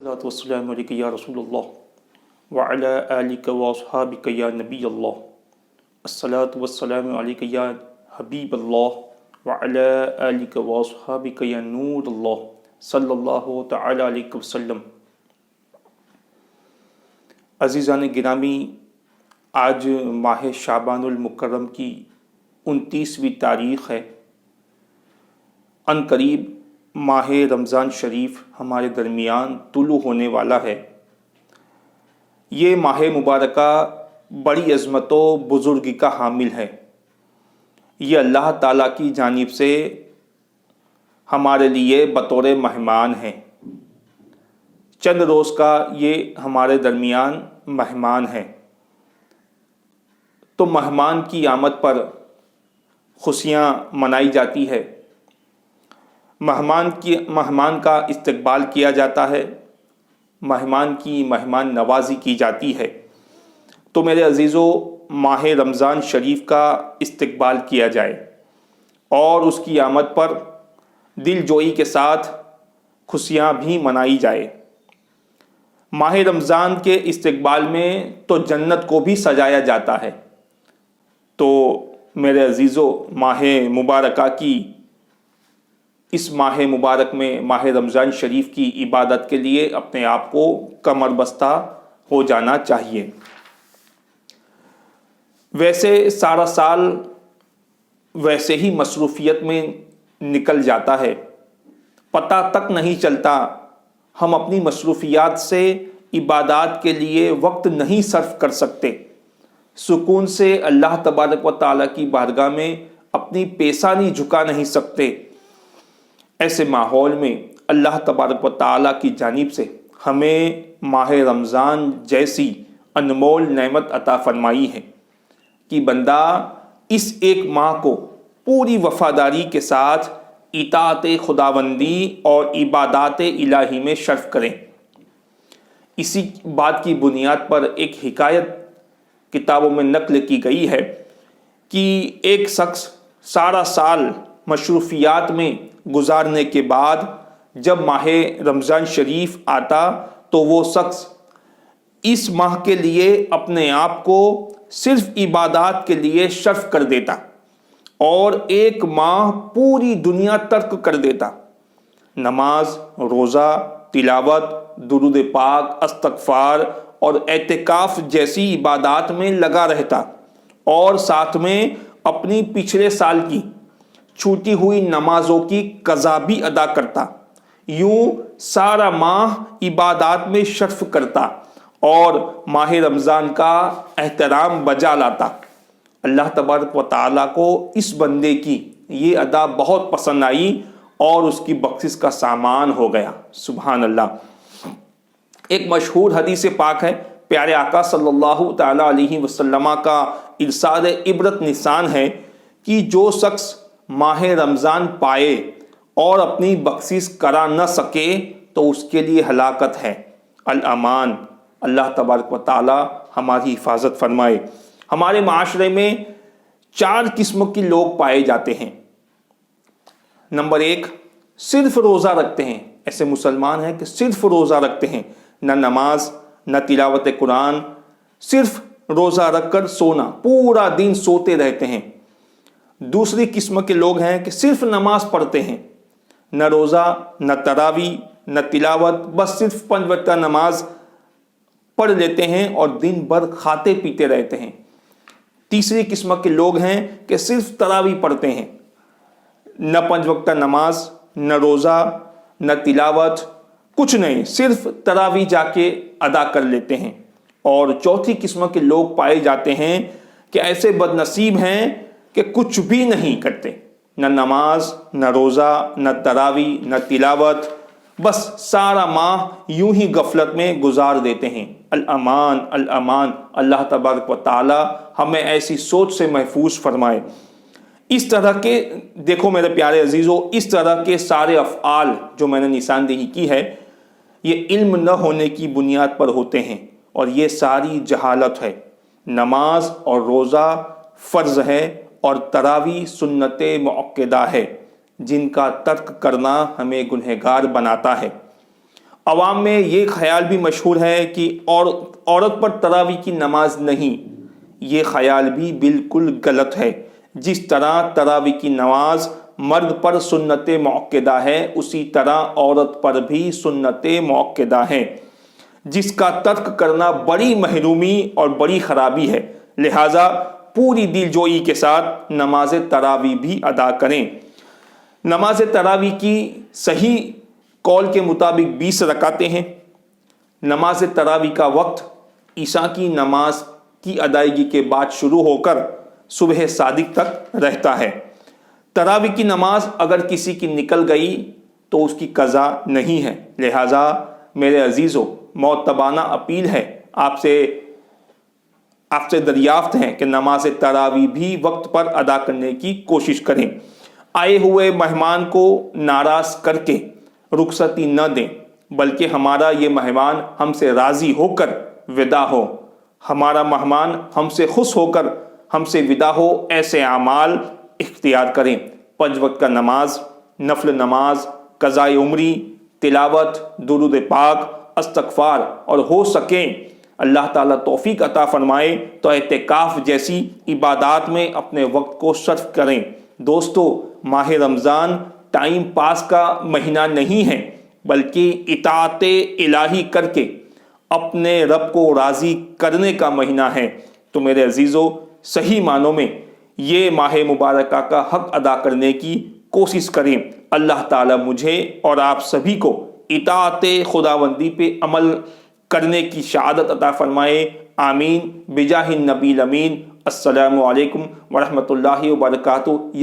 والصلاة والسلام علیک یا رسول اللہ وعلی آلک واصحابک یا نبی اللہ الصلاة والسلام علیک یا حبیب اللہ وعلی آلک واصحابک یا نور اللہ صلی اللہ تعالی علیہ وسلم۔ عزیزان گرامی، آج ماہ شعبان المکرم کی 29ویں تاریخ ہے۔ ان قریب ماہ رمضان شریف ہمارے درمیان طلوع ہونے والا ہے۔ یہ ماہ مبارکہ بڑی عظمت و بزرگی کا حامل ہے۔ یہ اللہ تعالیٰ کی جانب سے ہمارے لیے بطور مہمان ہے۔ چند روز کا یہ ہمارے درمیان مہمان ہے، تو مہمان کی آمد پر خوشیاں منائی جاتی ہے، مہمان کا استقبال کیا جاتا ہے، مہمان کی مہمان نوازی کی جاتی ہے۔ تو میرے عزیزو، ماہ رمضان شریف کا استقبال کیا جائے اور اس کی آمد پر دل جوئی کے ساتھ خوشیاں بھی منائی جائے۔ ماہ رمضان کے استقبال میں تو جنت کو بھی سجایا جاتا ہے۔ تو میرے عزیزو، ماہ مبارکہ کی اس ماہ مبارک میں، ماہ رمضان شریف کی عبادت کے لیے اپنے آپ کو کمر بستہ ہو جانا چاہیے۔ ویسے سارا سال ویسے ہی مصروفیت میں نکل جاتا ہے، پتہ تک نہیں چلتا، ہم اپنی مصروفیات سے عبادات کے لیے وقت نہیں صرف کر سکتے، سکون سے اللہ تبارک و تعالیٰ کی بارگاہ میں اپنی پیشانی جھکا نہیں سکتے۔ ایسے ماحول میں اللہ تبارک و تعالیٰ کی جانب سے ہمیں ماہ رمضان جیسی انمول نعمت عطا فرمائی ہے کہ بندہ اس ایک ماہ کو پوری وفاداری کے ساتھ اطاعت خداوندی اور عبادات الہی میں صرف کریں۔ اسی بات کی بنیاد پر ایک حکایت کتابوں میں نقل کی گئی ہے کہ ایک شخص سارا سال مصروفیات میں گزارنے کے بعد جب ماہ رمضان شریف آتا تو وہ شخص اس ماہ کے لیے اپنے آپ کو صرف عبادات کے لیے صرف کر دیتا اور ایک ماہ پوری دنیا ترک کر دیتا، نماز، روزہ، تلاوت، درود پاک، استغفار اور اعتکاف جیسی عبادات میں لگا رہتا اور ساتھ میں اپنی پچھلے سال کی چھوٹی ہوئی نمازوں کی قضا بھی ادا کرتا۔ یوں سارا ماہ عبادات میں صرف کرتا اور ماہ رمضان کا احترام بجا لاتا۔ اللہ تبارک و تعالیٰ کو اس بندے کی یہ ادا بہت پسند آئی اور اس کی بخشش کا سامان ہو گیا۔ سبحان اللہ۔ ایک مشہور حدیث پاک ہے، پیارے آقا صلی اللہ تعالیٰ علیہ وسلم کا ارشاد عبرت نشان ہے کہ جو شخص ماہ رمضان پائے اور اپنی بخشش کرا نہ سکے تو اس کے لیے ہلاکت ہے۔ الامان۔ اللہ تبارک و تعالیٰ ہماری حفاظت فرمائے۔ ہمارے معاشرے میں 4 قسم کے لوگ پائے جاتے ہیں۔ نمبر 1، صرف روزہ رکھتے ہیں۔ ایسے مسلمان ہیں کہ صرف روزہ رکھتے ہیں، نہ نماز، نہ تلاوت قرآن، صرف روزہ رکھ کر سونا، پورا دن سوتے رہتے ہیں۔ دوسری قسم کے لوگ ہیں کہ صرف نماز پڑھتے ہیں، نہ روزہ، نہ تراویح، نہ تلاوت، بس صرف 5 وقتہ نماز پڑھ لیتے ہیں اور دن بھر کھاتے پیتے رہتے ہیں۔ تیسری قسم کے لوگ ہیں کہ صرف تراویح پڑھتے ہیں، نہ 5 وقتہ نماز، نہ روزہ، نہ تلاوت، کچھ نہیں، صرف تراویح جا کے ادا کر لیتے ہیں۔ اور چوتھی قسم کے لوگ پائے جاتے ہیں کہ ایسے بد نصیب ہیں کہ کچھ بھی نہیں کرتے، نہ نماز، نہ روزہ، نہ تراویح، نہ تلاوت، بس سارا ماہ یوں ہی غفلت میں گزار دیتے ہیں۔ الامان، الامان۔ اللہ تبارک و تعالی ہمیں ایسی سوچ سے محفوظ فرمائے۔ اس طرح کے، دیکھو میرے پیارے عزیزو، اس طرح کے سارے افعال جو میں نے نشاندہی کی ہے، یہ علم نہ ہونے کی بنیاد پر ہوتے ہیں اور یہ ساری جہالت ہے۔ نماز اور روزہ فرض ہے اور تراویح سنت مؤکدہ ہے، جن کا ترک کرنا ہمیں گنہگار بناتا ہے۔ عوام میں یہ خیال بھی مشہور ہے کہ عورت پر تراویح کی نماز نہیں، یہ خیال بھی بالکل غلط ہے۔ جس طرح تراویح کی نماز مرد پر سنت مؤکدہ ہے، اسی طرح عورت پر بھی سنت مؤکدہ ہے، جس کا ترک کرنا بڑی محرومی اور بڑی خرابی ہے۔ لہٰذا پوری دل جوئی کے ساتھ نماز تراویح بھی ادا کریں۔ نماز تراویح کی صحیح قول کے مطابق 20 رکعتیں ہیں۔ نماز تراویح کا وقت عشاء کی نماز کی ادائیگی کے بعد شروع ہو کر صبح صادق تک رہتا ہے۔ تراویح کی نماز اگر کسی کی نکل گئی تو اس کی قضا نہیں ہے۔ لہٰذا میرے عزیزو، معتبانہ اپیل ہے آپ سے دریافت ہے کہ نماز تراویح بھی وقت پر ادا کرنے کی کوشش کریں۔ آئے ہوئے مہمان کو ناراض کر کے رخصتی نہ دیں، بلکہ ہمارا یہ مہمان ہم سے راضی ہو کر ودا ہو، ہمارا مہمان ہم سے خوش ہو کر ہم سے ودا ہو، ایسے اعمال اختیار کریں۔ 5 وقت کا نماز، نفل نماز، قضاء عمری، تلاوت، درود پاک، استغفار، اور ہو سکے اللہ تعالیٰ توفیق عطا فرمائے تو اعتکاف جیسی عبادات میں اپنے وقت کو صرف کریں۔ دوستو، ماہ رمضان ٹائم پاس کا مہینہ نہیں ہے، بلکہ اطاعت الہی کر کے اپنے رب کو راضی کرنے کا مہینہ ہے۔ تو میرے عزیزو، صحیح معنوں میں یہ ماہ مبارکہ کا حق ادا کرنے کی کوشش کریں۔ اللہ تعالیٰ مجھے اور آپ سبھی کو اطاعت خداوندی پہ عمل کرنے کی شہادت عطا فرمائے۔ آمین بجاہ النبی الامین۔ السلام علیکم ورحمۃ اللہ وبرکاتہ۔